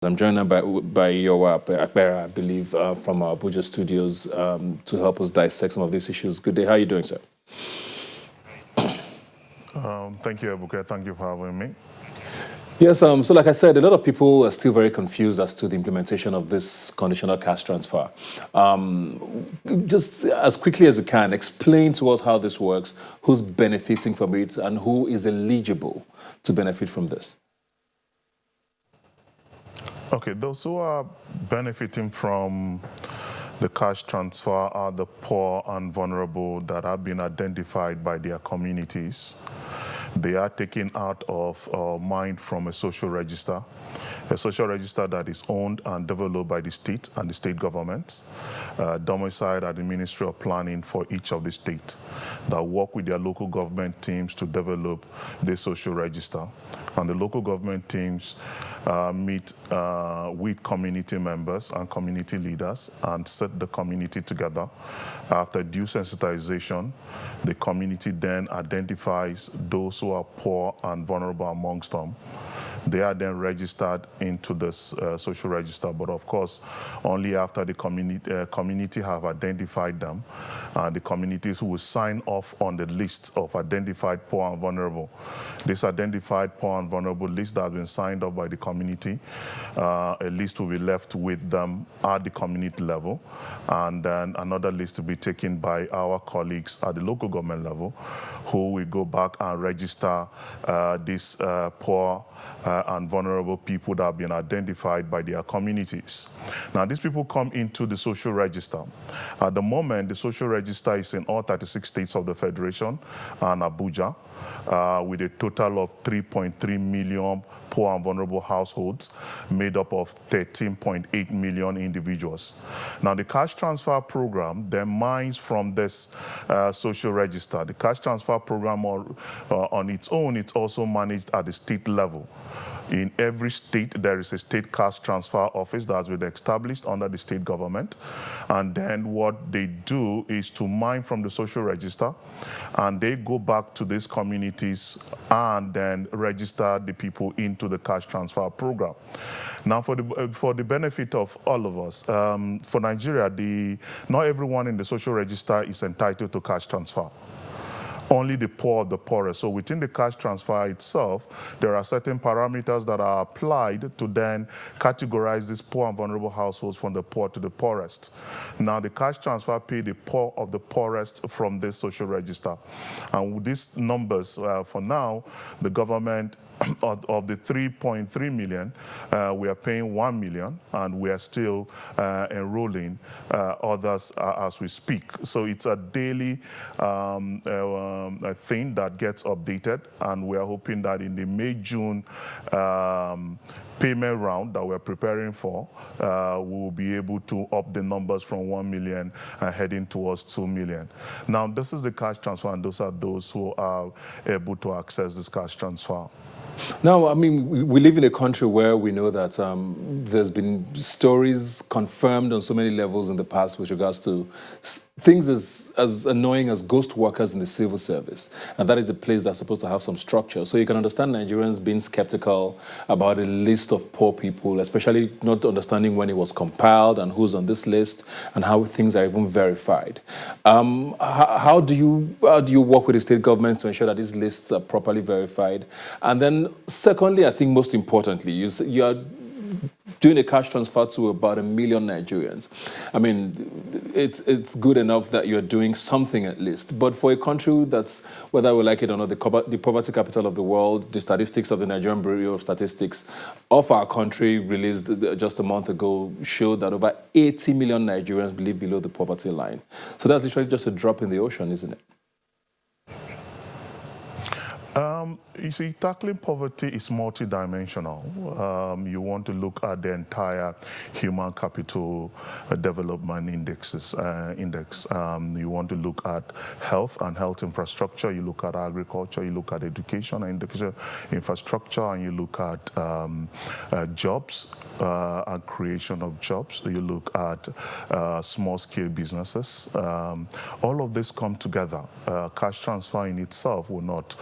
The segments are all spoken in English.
I'm joined now by Yowa Akbera, I believe, from our Abuja studios to help us dissect some of these issues. Good day. How are you doing, sir? Thank you, Ebuka. Thank you for having me. Yes, so like I said, a lot of people are still very confused as to the implementation of this conditional cash transfer. Just as quickly as you can, explain to us how this works, who's benefiting from it, and who is eligible to benefit from this. Okay, those who are benefiting from the cash transfer are the poor and vulnerable that have been identified by their communities. They are taken out of mind from a social register that is owned and developed by the state and the state governments, domiciled at the Ministry of Planning for each of the states, that work with their local government teams to develop the social register. And the local government teams meet with community members and community leaders and set the community together. After due sensitization, the community then identifies those who are poor and vulnerable amongst them. They are then registered into this social register, but of course, only after the community have identified them, the communities who will sign off on the list of identified poor and vulnerable. This identified poor and vulnerable list that has been signed off by the community, a list will be left with them at the community level, and then another list to be taken by our colleagues at the local government level, who will go back and register these poor and vulnerable people that have been identified by their communities. Now, these people come into the social register. At the moment, the social register is in all 36 states of the Federation and Abuja, with a total of 3.3 million poor and vulnerable households made up of 13.8 million individuals. Now, the cash transfer program then mines from this social register. The cash transfer program on its own, it's also managed at the state level. In every state, there is a state cash transfer office that has been established under the state government. And then what they do is to mine from the social register, and they go back to these communities and then register the people into the cash transfer program. Now, for the benefit of all of us, for Nigeria, not everyone in the social register is entitled to cash transfer. Only the poor of the poorest. So within the cash transfer itself, there are certain parameters that are applied to then categorize these poor and vulnerable households from the poor to the poorest. Now, the cash transfer pay the poor of the poorest from this social register. And with these numbers, for now, the government of the 3.3 million, we are paying 1 million, and we are still enrolling others as we speak. So it's a daily thing that gets updated, and we are hoping that in the May-June payment round that we're preparing for, we will be able to up the numbers from 1 million and heading towards 2 million. Now, this is the cash transfer, and those are those who are able to access this cash transfer. Now, I mean, we live in a country where we know that there's been stories confirmed on so many levels in the past with regards to things as annoying as ghost workers in the civil service. And that is a place that's supposed to have some structure. So you can understand Nigerians being skeptical about a list of poor people, especially not understanding when it was compiled and who's on this list and how things are even verified. How do you work with the state governments to ensure that these lists are properly verified? And then secondly, I think most importantly, you are doing a cash transfer to about 1 million Nigerians. I mean, it's good enough that you're doing something at least. But for a country that's, whether we like it or not, the poverty capital of the world, the statistics of the Nigerian Bureau of Statistics of our country released just a month ago showed that over 80 million Nigerians live below the poverty line. So that's literally just a drop in the ocean, isn't it? You see, tackling poverty is multidimensional. You want to look at the entire human capital development index. You want to look at health and health infrastructure. You look at agriculture. You look at education and education infrastructure, and you look at jobs and creation of jobs. You look at small-scale businesses. All of this come together. Cash transfer in itself will not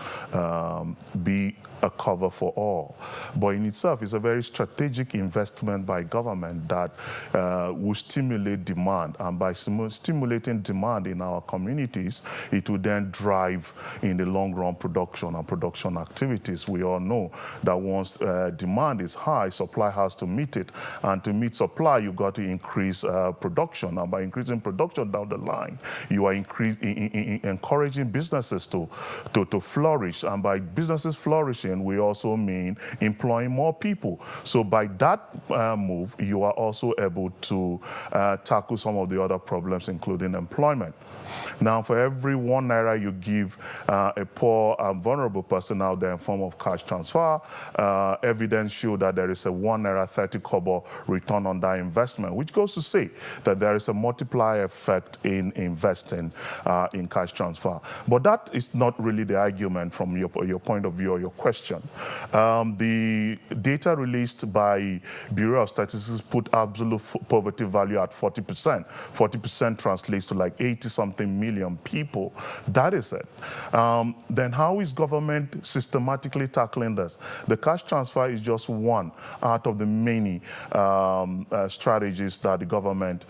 be a cover for all. But in itself, it's a very strategic investment by government that will stimulate demand. And by stimulating demand in our communities, it will then drive in the long run production and production activities. We all know that once demand is high, supply has to meet it. And to meet supply, you've got to increase production. And by increasing production down the line, you are encouraging businesses to flourish. And by businesses flourishing, we also mean employing more people. So by that move, you are also able to tackle some of the other problems, including employment. Now, for every ₦1 you give a poor and vulnerable person out there in form of cash transfer, evidence show that there is a ₦1.30 return on that investment, which goes to say that there is a multiplier effect in investing in cash transfer. But that is not really the argument from your point of view or your question. The data released by Bureau of Statistics put absolute poverty value at 40%. 40% translates to like 80-something million people. That is it. Then how is government systematically tackling this? The cash transfer is just one out of the many strategies that the government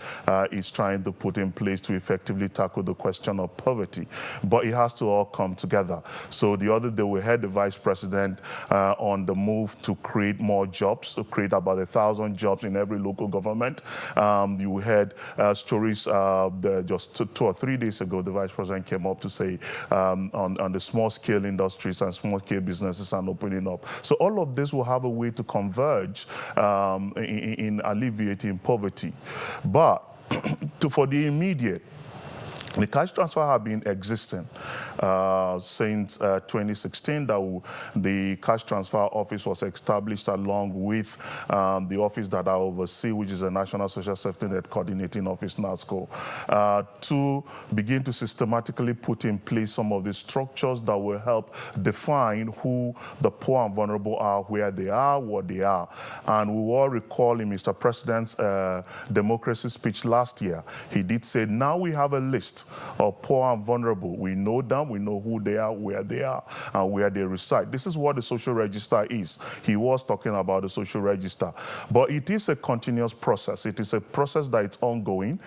is trying to put in place to effectively tackle the question of poverty. But it has to all come together. So the other day we had the Vice President on the move to create more jobs, to create about 1,000 jobs in every local government. You had stories just 2 or 3 days ago, the Vice President came up to say on the small-scale industries and small-scale businesses and opening up. So all of this will have a way to converge in alleviating poverty. But for the immediate, the cash transfer have been existing since 2016. That the cash transfer office was established along with the office that I oversee, which is the National Social Safety Net Coordinating Office, NASCO, to begin to systematically put in place some of the structures that will help define who the poor and vulnerable are, where they are, what they are. And we all recall in Mr. President's democracy speech last year, he did say, now we have a list of poor and vulnerable. We know them, we know who they are, and where they reside. This is what the social register is. He was talking about the social register. But it is a continuous process. It is a process that is ongoing.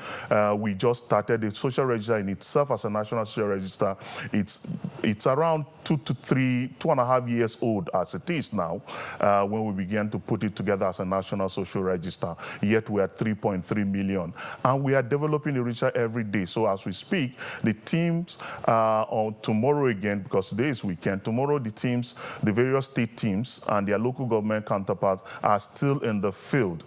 We just started the social register in itself as a national social register. It's around 2.5 years old as it is now when we began to put it together as a national social register. Yet we are 3.3 million. And we are developing the register every day. So as we speak, the teams on tomorrow again, because today is weekend, tomorrow the teams, the various state teams and their local government counterparts are still in the field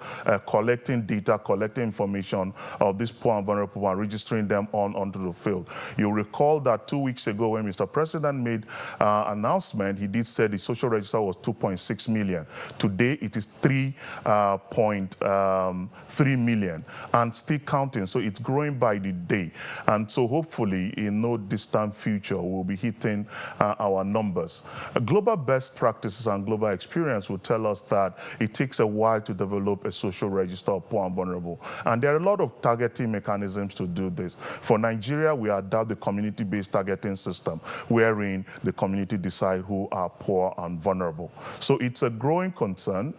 collecting data, collecting information of these poor and vulnerable people and registering them onto the field. You'll recall that 2 weeks ago when Mr. President made announcement, he did say the social register was 2.6 million. Today it is 3.3 million and still counting. So it's growing by the day. And so hopefully in no distant future, we'll be hitting our numbers. Global best practices and global experience will tell us that it takes a while to develop a social register of poor and vulnerable. And there are a lot of targeting mechanisms to do this. For Nigeria, we adopt the community-based targeting system, wherein the community decide who are poor and vulnerable. So it's a growing concern.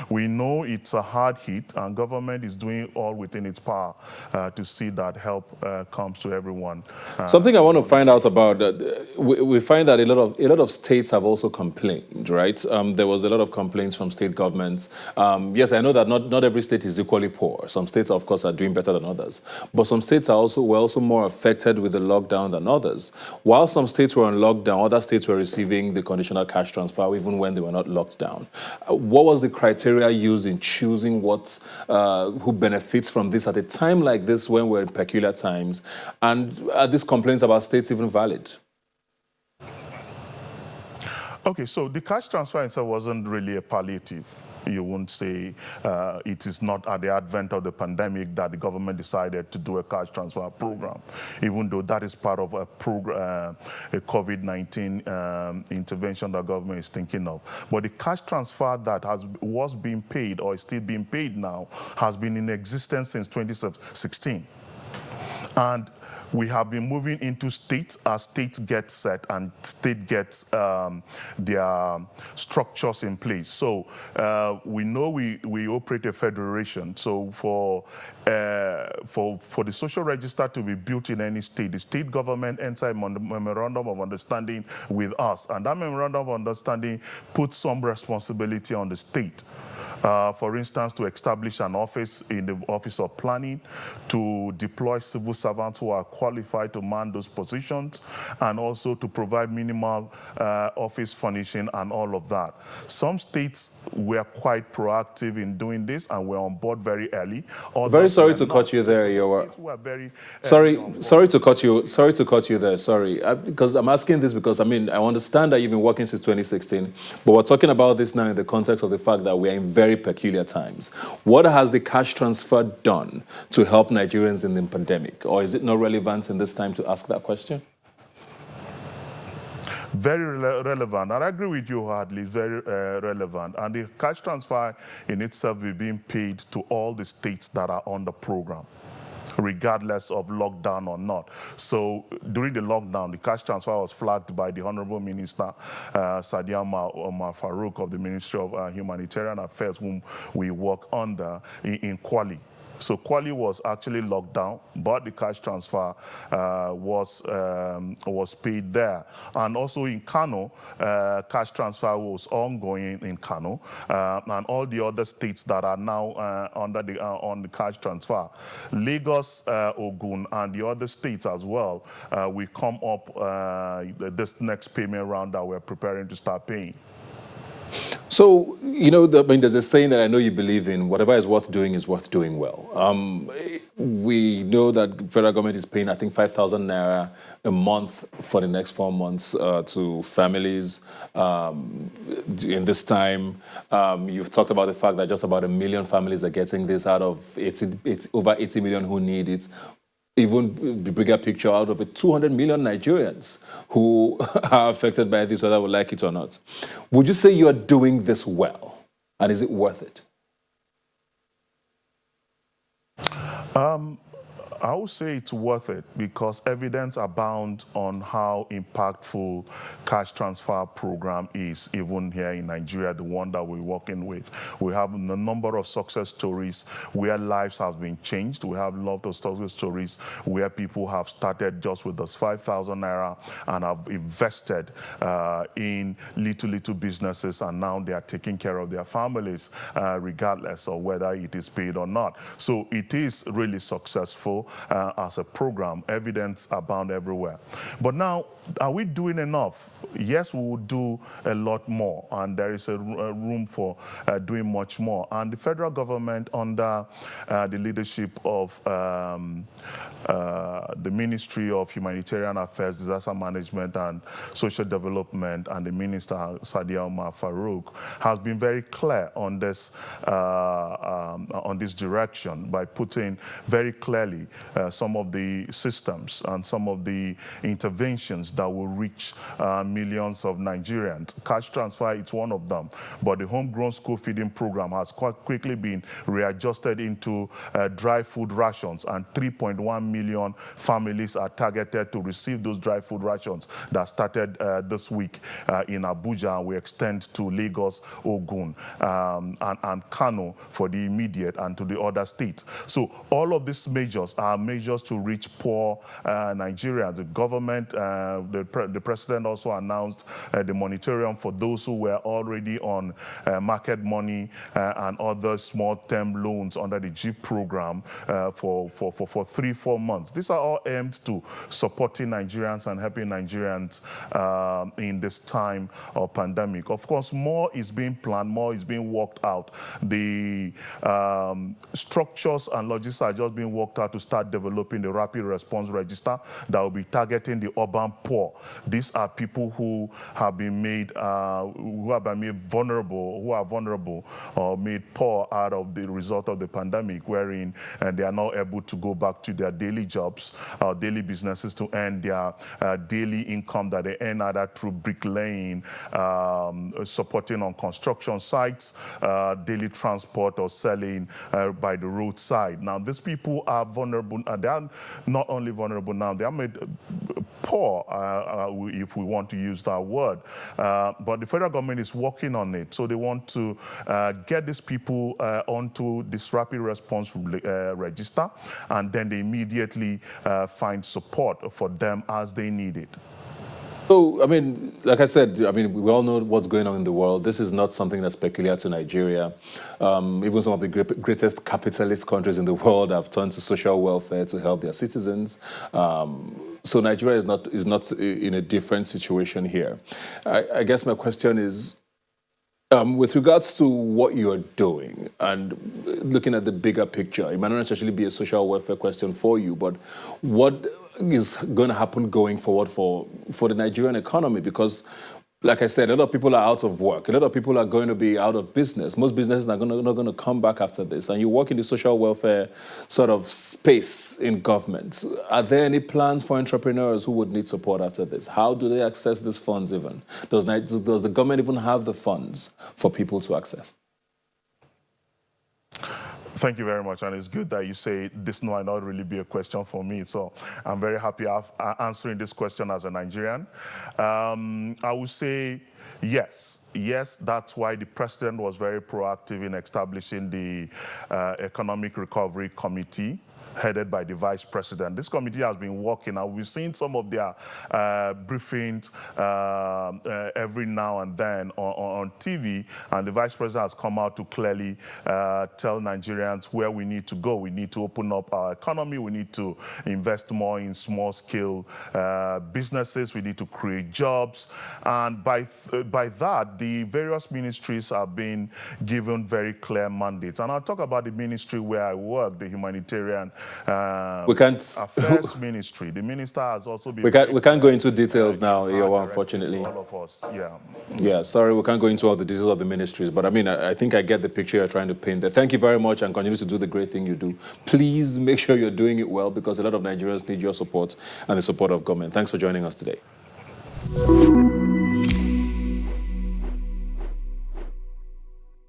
We know it's a hard hit, and government is doing all within its power to see that help comes to everyone. Something I want to find out about, we find that a lot of states have also complained, right? There was a lot of complaints from state governments. Yes, I know that not every state is equally poor. Some states, of course, are doing better than others. But some states were also more affected with the lockdown than others. While some states were on lockdown, other states were receiving the conditional cash transfer even when they were not locked down. What was the criteria used in choosing who benefits from this at a time like this when we're in peculiar times? And are these complaints about states even valid? Okay, so the cash transfer itself wasn't really a palliative. You won't say it is not at the advent of the pandemic that the government decided to do a cash transfer program, even though that is part of a COVID-19 intervention that government is thinking of. But the cash transfer that was being paid or is still being paid now has been in existence since 2016. And we have been moving into states as states get set and state gets their structures in place. So we know we operate a federation. So for the social register to be built in any state, the state government enters a memorandum of understanding with us. And that memorandum of understanding puts some responsibility on the state. For instance, to establish an office in the Office of Planning, to deploy civil servants who are qualified to man those positions, and also to provide minimal office furnishing and all of that. Some states were quite proactive in doing this and were on board very early. Very sorry to cut you there, Sorry to cut you there. Sorry, because I'm asking this because I mean I understand that you've been working since 2016, but we're talking about this now in the context of the fact that we are in very peculiar times. What has the cash transfer done to help Nigerians in the pandemic, or is it not relevant in this time to ask that question? Very relevant, and I agree with you, Hardly, very relevant. And the cash transfer in itself is being paid to all the states that are on the program, regardless of lockdown or not. So during the lockdown, the cash transfer was flagged by the Honorable Minister Sadia Omar Farouk of the Ministry of Humanitarian Affairs, whom we work under in Kwali. So Kwali was actually locked down, but the cash transfer was paid there. And also in Kano, cash transfer was ongoing in Kano, and all the other states that are now on the cash transfer. Lagos, Ogun, and the other states as well, we come up this next payment round that we're preparing to start paying. So, you know, I mean, there's a saying that I know you believe in: whatever is worth doing is worth doing well. We know that the federal government is paying, I think, 5,000 naira a month for the next 4 months to families in this time. You've talked about the fact that just about 1 million families are getting this out of over 80 million who need it. Even the bigger picture, out of it, 200 million Nigerians who are affected by this, whether we like it or not. Would you say you are doing this well? And is it worth it? I would say it's worth it because evidence abounds on how impactful cash transfer program is, even here in Nigeria, the one that we're working with. We have a number of success stories where lives have been changed. We have a lot of success stories where people have started just with this 5,000 naira and have invested in little businesses, and now they are taking care of their families regardless of whether it is paid or not. So it is really successful as a program. Evidence abound everywhere. But now, are we doing enough? Yes, we will do a lot more, and there is a room for doing much more. And the federal government, under the leadership of the Ministry of Humanitarian Affairs, Disaster Management and Social Development, and the Minister Sadia Omar Farouk, has been very clear on this direction by putting very clearly some of the systems and some of the interventions that will reach millions of Nigerians. Cash transfer is one of them, but the homegrown school feeding program has quite quickly been readjusted into dry food rations, and 3.1 million families are targeted to receive those dry food rations that started this week in Abuja, and we extend to Lagos, Ogun, and Kano for the immediate, and to the other states. So all of these measures are measures to reach poor Nigerians. The government, the president also announced the moratorium for those who were already on market money and other small-term loans under the GIP program for 3-4 months. These are all aimed to supporting Nigerians and helping Nigerians in this time of pandemic. Of course, more is being planned, more is being worked out. The structures and logistics are just being worked out to start developing the rapid response register that will be targeting the urban poor. These are people who have been made vulnerable, who are vulnerable or made poor out of the result of the pandemic, wherein they are not able to go back to their daily jobs, daily businesses, to earn their daily income that they earn either through bricklaying, supporting on construction sites, daily transport, or selling by the roadside. Now, these people are vulnerable vulnerable, they are not only vulnerable now, they are made poor, if we want to use that word. But the federal government is working on it. So they want to get these people onto this rapid response register, and then they immediately find support for them as they need it. So, I mean, like I said, I mean, we all know what's going on in the world. This is not something that's peculiar to Nigeria. Even some of the greatest capitalist countries in the world have turned to social welfare to help their citizens. So Nigeria is not in a different situation here. I guess my question is, with regards to what you're doing and looking at the bigger picture, it might not necessarily be a social welfare question for you, but what is going to happen going forward for the Nigerian economy? Because, like I said, a lot of people are out of work. A lot of people are going to be out of business. Most businesses are not going to come back after this. And you work in the social welfare sort of space in government. Are there any plans for entrepreneurs who would need support after this? How do they access these funds even? Does the government even have the funds for people to access? Thank you very much, and it's good that you say this might not really be a question for me, so I'm very happy answering this question as a Nigerian. I would say yes. Yes, that's why the president was very proactive in establishing the Economic Recovery Committee, headed by the vice president. This committee has been working, and we've seen some of their briefings every now and then on TV, and the vice president has come out to clearly tell Nigerians where we need to go. We need to open up our economy. We need to invest more in small-scale businesses. We need to create jobs, and by that, the various ministries are being given very clear mandates. And I'll talk about the ministry where I work, the humanitarian affairs ministry. The minister has also been. We can't go into details now, unfortunately. All of us, yeah. Yeah, sorry, we can't go into all the details of the ministries, but I mean, I think I get the picture you're trying to paint there. Thank you very much, and continue to do the great thing you do. Please make sure you're doing it well, because a lot of Nigerians need your support and the support of government. Thanks for joining us today.